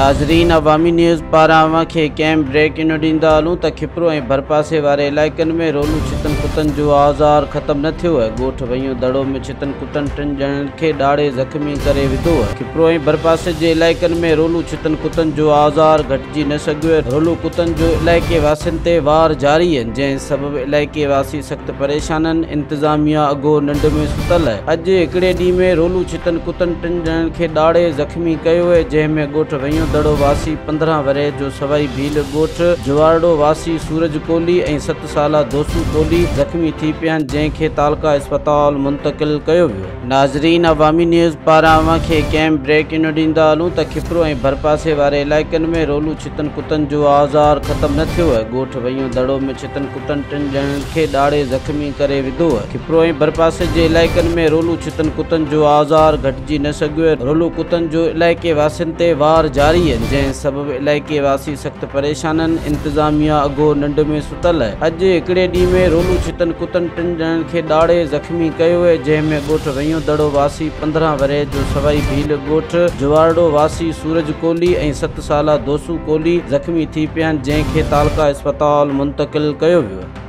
नाज़रीन, अवामी न्यूज़ पारां अव्हांखे कंहिं ब्रेकिंग ॾींदा हलूं त खिपरो ऐं भरपासे वारे इलाइक़नि में रोलू छितनि कुतनि जो आज़ार ख़त्म न थियो आहे। ॻोठ वयूं दड़ो में छितनि कुतनि 3 ॼणनि खे ॾाढ़े ज़ख़्मी करे विधो आहे। खिपरो ऐं भरपासे जे इलाइक़नि में रोलू छितनि कुतनि जो आज़ार घटिजी न सघियो आहे। रोलू कुतनि जो इलाइक़े वासियुनि ते वार जारी आहिनि, जंहिं सबबि इलाइक़े वासी सख़्त परेशान आहिनि। इंतिज़ामिया अॻो निंड में सुतल आहे। अॼु हिकिड़े ॾींहं में रोलू छितनि कुतनि 3 ॼणनि खे ॾाढ़े ज़ख़्मी कयो आहे, जंहिंमें ॻोठ वयूं दड़ो वासी 15 वरे जो सवाई भील ॻोठ जुवाड़ो वासी सूरज कोहली ऐं 7 साला दोसू कोहली ज़ख़्मी थी पिया आहिनि, जंहिंखे तालका अस्पताल मुंतक़िल कयो वियो। नाज़रीन, अवामी न्यूज़ पारां अव्हांखे कंहिं ब्रेकिंग ॾींदा हलूं त खिपरो ऐं भरपासे वारे इलाइक़नि में रोलू छितनि कुतनि जो आज़ार ख़त्म न थियो आहे। ॻोठ वयूं दड़ो में छितनि कुतनि 3 ॼणनि खे ॾाढ़े ज़ख़्मी करे विधो आहे। खिपरो ऐं भरपासे जे इलाइक़नि में रोलू छितनि कुतनि जो आज़ार घटिजी न सघियो आहे। रोलू कुतनि जो इलाइक़े वासियुनि ते वार जारी आहिनि, जंहिं सबबि इलाइक़े वासी सख़्त परेशान आहिनि। इंतिज़ामिया अॻो निंड में सुतल आहे। अॼु हिकिड़े ॾींहं में रोलू छितनि कुतनि 3 ॼणनि खे ॾाढ़े ज़ख़्मी कयो आहे, जंहिंमें ॻोठ वयूं दड़ो वासी 15 वरे जो सवाई भील ॻोठ जुवाड़ो वासी सूरज कोहली ऐं 7 साला दोसू कोहली ज़ख़्मी थी पिया आहिनि, जंहिंखे तालका अस्पताल मुंतक़िल कयो वियो।